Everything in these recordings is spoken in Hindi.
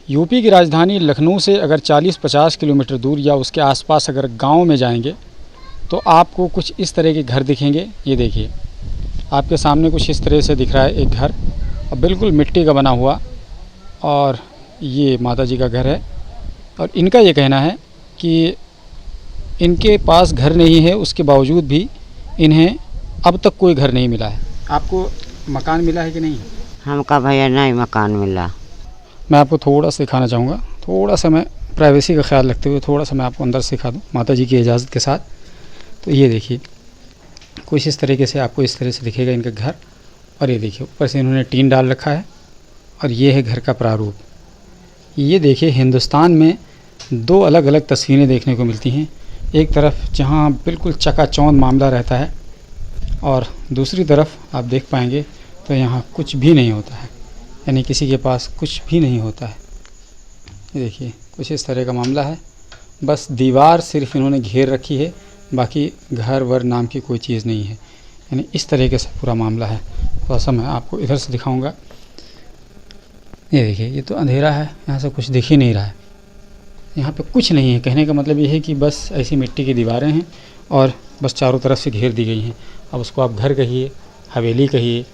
यूपी की राजधानी लखनऊ से अगर 40-50 किलोमीटर दूर या उसके आसपास अगर गांव में जाएंगे तो आपको कुछ इस तरह के घर दिखेंगे। ये देखिए आपके सामने कुछ इस तरह से दिख रहा है एक घर, और बिल्कुल मिट्टी का बना हुआ, और ये माता जी का घर है। और इनका ये कहना है कि इनके पास घर नहीं है, उसके बावजूद भी इन्हें अब तक कोई घर नहीं मिला है। आपको मकान मिला है कि नहीं? हमका भैया नहीं मकान मिला। मैं आपको थोड़ा सा दिखाना चाहूँगा, थोड़ा सा मैं प्राइवेसी का ख्याल रखते हुए थोड़ा सा मैं आपको अंदर से दिखा दूँ माता जी की इजाज़त के साथ। तो ये देखिए कुछ इस तरीके से आपको इस तरह से दिखेगा इनका घर। और ये देखिए ऊपर से इन्होंने टीन डाल रखा है, और ये है घर का प्रारूप। ये देखिए हिंदुस्तान में दो अलग अलग तस्वीरें देखने को मिलती हैं। एक तरफ जहाँ बिल्कुल चकाचौंध मामला रहता है, और दूसरी तरफ आप देख पाएंगे तो यहाँ कुछ भी नहीं होता है, यानी किसी के पास कुछ भी नहीं होता है। ये देखिए कुछ इस तरह का मामला है, बस दीवार सिर्फ इन्होंने घेर रखी है, बाकी घर वर नाम की कोई चीज़ नहीं है। यानी इस तरीके से पूरा मामला है। थोड़ा सा मैं आपको इधर से दिखाऊंगा। ये देखिए ये तो अंधेरा है, यहाँ से कुछ दिख ही नहीं रहा है, यहाँ पे कुछ नहीं है। कहने का मतलब ये है कि बस ऐसी मिट्टी की दीवारें हैं और बस चारों तरफ से घेर दी गई हैं। अब उसको आप घर कहिए, हवेली कहिए,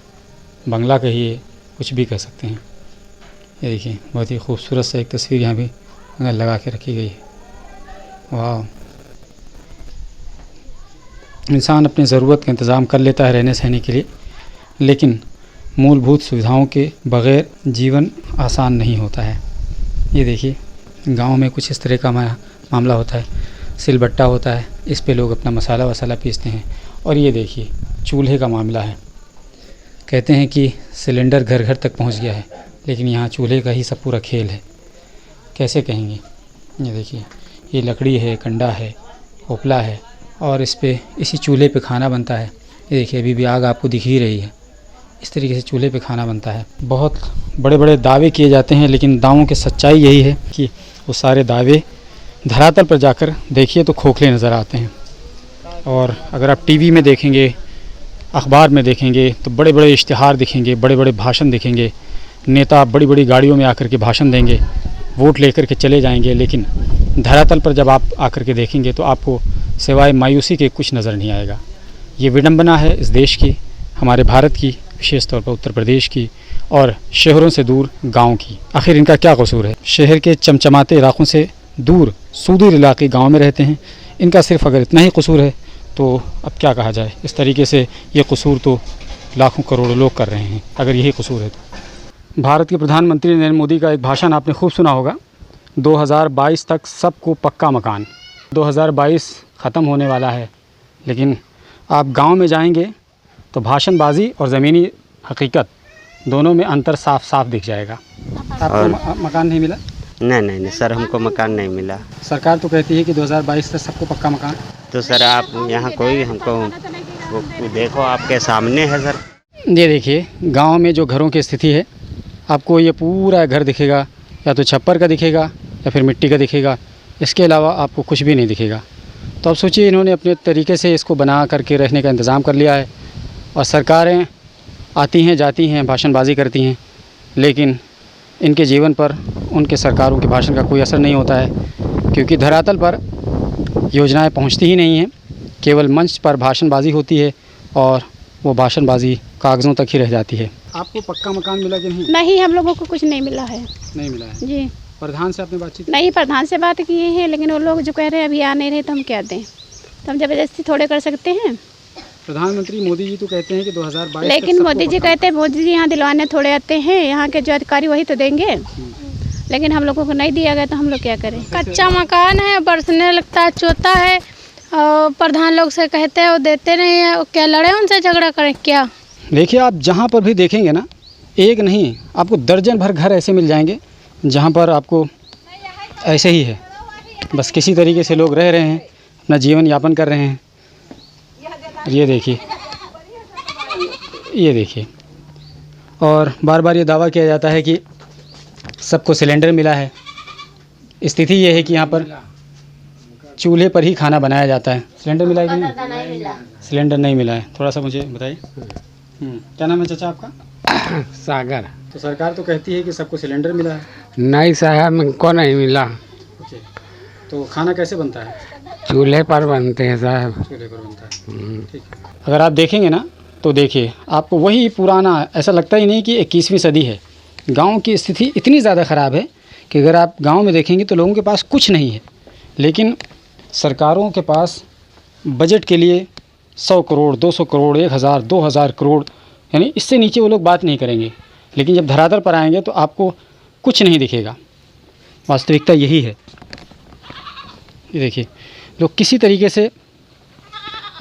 बंगला कहिए, कुछ भी कह सकते हैं। ये देखिए बहुत ही खूबसूरत सा एक तस्वीर यहाँ भी लगा के रखी गई है। वाह, इंसान अपनी ज़रूरत का इंतज़ाम कर लेता है रहने सहने के लिए, लेकिन मूलभूत सुविधाओं के बग़ैर जीवन आसान नहीं होता है। ये देखिए गांव में कुछ इस तरह का मामला होता है। सिलबट्टा होता है, इस पे लोग अपना मसाला वसाला पीसते हैं। और ये देखिए चूल्हे का मामला है। कहते हैं कि सिलेंडर घर घर तक पहुंच गया है, लेकिन यहाँ चूल्हे का ही सब पूरा खेल है। कैसे कहेंगे? ये देखिए ये लकड़ी है, कंडा है, उपला है, और इस पे इसी चूल्हे पे खाना बनता है। ये देखिए अभी भी आग आपको दिख ही रही है। इस तरीके से चूल्हे पे खाना बनता है। बहुत बड़े बड़े दावे किए जाते हैं, लेकिन दावों की सच्चाई यही है कि वो सारे दावे धरातल पर जाकर देखिए तो खोखले नज़र आते हैं। और अगर आप टीवी में देखेंगे, अखबार में देखेंगे तो बड़े बड़े इश्तिहार दिखेंगे, बड़े बड़े भाषण दिखेंगे, नेता बड़ी बड़ी गाड़ियों में आकर के भाषण देंगे, वोट लेकर के चले जाएंगे, लेकिन धरातल पर जब आप आकर के देखेंगे तो आपको सिवाय मायूसी के कुछ नज़र नहीं आएगा। ये विडंबना है इस देश की, हमारे भारत की, विशेष तौर पर उत्तर प्रदेश की, और शहरों से दूर गांव की। आखिर इनका क्या कसूर है? शहर के चमचमाते इलाकों से दूर सुदूर इलाके गांव में रहते हैं। इनका सिर्फ अगर इतना ही कसूर है तो अब क्या कहा जाए। इस तरीके से ये कसूर तो लाखों करोड़ों लोग कर रहे हैं, अगर यही कसूर है तो। भारत के प्रधानमंत्री नरेंद्र मोदी का एक भाषण आपने खूब सुना होगा, 2022 तक सबको पक्का मकान। 2022 ख़त्म होने वाला है, लेकिन आप गांव में जाएंगे तो भाषणबाजी और ज़मीनी हकीकत दोनों में अंतर साफ साफ दिख जाएगा। आपको मकान नहीं मिला? नहीं सर, हमको मकान नहीं मिला। सरकार तो कहती है कि 2022 तक सबको पक्का मकान। तो सर आप यहाँ कोई हमको देखो, आपके सामने है सर। ये देखिए गांव में जो घरों की स्थिति है, आपको ये पूरा घर दिखेगा, या तो छप्पर का दिखेगा या फिर मिट्टी का दिखेगा, इसके अलावा आपको कुछ भी नहीं दिखेगा। तो अब सोचिए इन्होंने अपने तरीके से इसको बना करके रहने का इंतज़ाम कर लिया है, और सरकारें आती हैं जाती हैं, भाषणबाजी करती हैं, लेकिन इनके जीवन पर उनके सरकारों के भाषण का कोई असर नहीं होता है, क्योंकि धरातल पर योजनाएं पहुंचती ही नहीं हैं। केवल मंच पर भाषणबाजी होती है, और वो भाषणबाजी कागज़ों तक ही रह जाती है। आपको पक्का मकान मिला कि नहीं? नहीं, हम लोगों को कुछ नहीं मिला है। नहीं मिला है जी। प्रधान से आपने बातचीत? नहीं, प्रधान से बात किए हैं, लेकिन वो लोग जो कह रहे हैं अभी आ नहीं रहे, तो हम क्या दें? तो हम ज़बरदस्ती थोड़े कर सकते हैं। प्रधानमंत्री मोदी जी तो कहते हैं कि 2022 लेकिन मोदी जी कहते हैं, मोदी जी यहाँ दिलवाने थोड़े आते हैं, यहाँ के जो अधिकारी वही तो देंगे, लेकिन हम लोगों को नहीं दिया गया, तो हम लोग क्या करें? कच्चा मकान है, बरसने लगता है, चोता है, और प्रधान लोग से कहते हैं वो देते नहीं है। क्या लड़े उनसे, झगड़ा करें क्या? देखिए आप जहाँ पर भी देखेंगे ना, एक नहीं आपको दर्जन भर घर ऐसे मिल जाएंगे जहाँ पर आपको ऐसे ही है, बस किसी तरीके से लोग रह रहे हैं, अपना जीवन यापन कर रहे हैं। ये देखिए, ये देखिए, और बार बार ये दावा किया जाता है कि सबको सिलेंडर मिला है। स्थिति ये है कि यहाँ पर चूल्हे पर ही खाना बनाया जाता है। सिलेंडर मिला है कि नहीं? सिलेंडर नहीं मिला है। थोड़ा सा मुझे बताइए। क्या नाम है चाचा आपका? सागर। तो सरकार तो कहती है कि सबको सिलेंडर मिला है। नहीं साहब, हमको नहीं मिला। ओके, तो खाना कैसे बनता है? चूल्हे पर बनते हैं साहब। चूल्हे पर बनता है, ठीक है। अगर आप देखेंगे ना तो देखिए आपको वही पुराना, ऐसा लगता ही नहीं कि 21वीं सदी है। गांव की स्थिति इतनी ज़्यादा ख़राब है कि अगर आप गांव में देखेंगे तो लोगों के पास कुछ नहीं है, लेकिन सरकारों के पास बजट के लिए 100 करोड़, 200 करोड़, 1000, 2000 करोड़, यानी इससे नीचे वो लोग बात नहीं करेंगे। लेकिन जब धरातल पर आएंगे तो आपको कुछ नहीं दिखेगा। वास्तविकता यही है। ये देखिए, लोग किसी तरीके से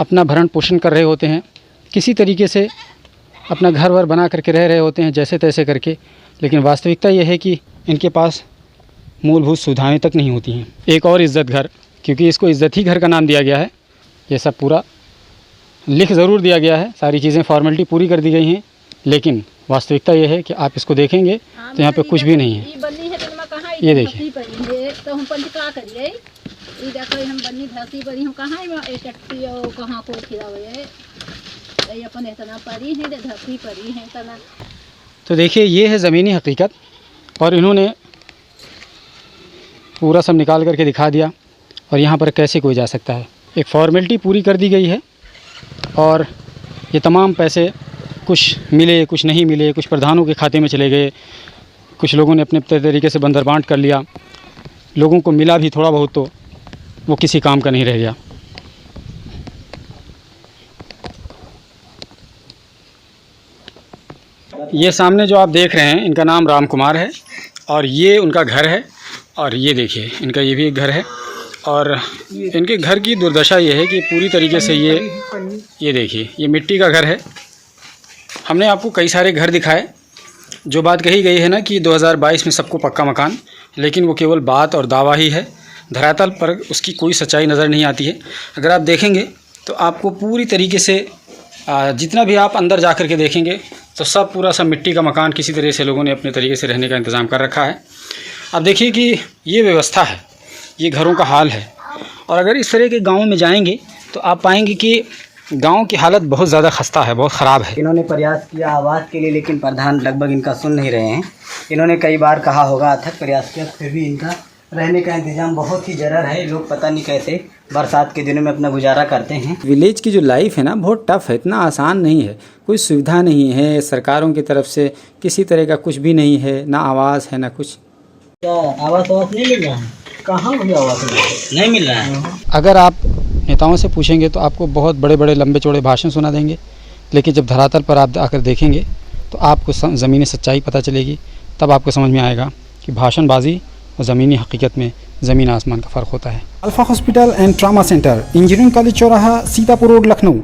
अपना भरण पोषण कर रहे होते हैं, किसी तरीके से अपना घर वर बना करके रह रहे होते हैं जैसे तैसे करके, लेकिन वास्तविकता यह है कि इनके पास मूलभूत सुविधाएं तक नहीं होती हैं। एक और इज़्ज़त घर, क्योंकि इसको इज़्ज़त ही घर का नाम दिया गया है। ये सब पूरा लिख ज़रूर दिया गया है, सारी चीज़ें फॉर्मेलिटी पूरी कर दी गई हैं, लेकिन वास्तविकता यह है कि आप इसको देखेंगे तो यहाँ पे कुछ भी नहीं है। ये देखिए, तो हम पंच का करिए, ई देखो हम बनी धरती पर हम कहाँ है टट्टी और कहाँ को खिलावे है, ये अपन इतना परी है धरती परी है इतना। तो देखिए ये है ज़मीनी हकीकत, और इन्होंने पूरा सब निकाल करके दिखा दिया। और यहाँ पर कैसे कोई जा सकता है, एक फॉर्मेलिटी पूरी कर दी गई है, और ये तमाम पैसे कुछ मिले कुछ नहीं मिले, कुछ प्रधानों के खाते में चले गए, कुछ लोगों ने अपने तरीके से बंदर बांट कर लिया, लोगों को मिला भी थोड़ा बहुत तो वो किसी काम का नहीं रह गया। ये सामने जो आप देख रहे हैं इनका नाम राम कुमार है, और ये उनका घर है। और ये देखिए इनका ये भी एक घर है, और इनके घर की दुर्दशा ये है कि पूरी तरीके से ये देखिए ये मिट्टी का घर है। हमने आपको कई सारे घर दिखाए। जो बात कही गई है ना कि 2022 में सबको पक्का मकान, लेकिन वो केवल बात और दावा ही है, धरातल पर उसकी कोई सच्चाई नज़र नहीं आती है। अगर आप देखेंगे तो आपको पूरी तरीके से जितना भी आप अंदर जा कर के देखेंगे तो सब पूरा सब मिट्टी का मकान किसी तरह से लोगों ने अपने तरीके से रहने का इंतज़ाम कर रखा है। आप देखिए कि ये व्यवस्था है, ये घरों का हाल है। और अगर इस तरह के गाँव में जाएंगे तो आप पाएंगे कि गांव की हालत बहुत ज़्यादा खस्ता है, बहुत ख़राब है। इन्होंने प्रयास किया आवाज़ के लिए, लेकिन प्रधान लगभग इनका सुन नहीं रहे हैं। इन्होंने कई बार कहा होगा, अथक प्रयास किया, फिर भी इनका रहने का इंतज़ाम बहुत ही ज़रूर है। लोग पता नहीं कैसे बरसात के दिनों में अपना गुजारा करते हैं। विलेज की जो लाइफ है ना बहुत टफ है, इतना आसान नहीं है। कोई सुविधा नहीं है, सरकारों की तरफ से किसी तरह का कुछ भी नहीं है, ना आवाज़ है ना कुछ। क्या आवास नहीं मिल रहा है? कहाँ मुझे आवास नहीं मिल रहा है? अगर आप नेताओं से पूछेंगे तो आपको बहुत बड़े बड़े लंबे चौड़े भाषण सुना देंगे, लेकिन जब धरातल पर आप आकर देखेंगे तो आपको ज़मीनी सच्चाई पता चलेगी। तब आपको समझ में आएगा कि भाषणबाजी और ज़मीनी हकीकत में ज़मीन आसमान का फ़र्क होता है। Alpha hospital and trauma centre, engineering college चौराहा, सीतापुर रोड, लखनऊ।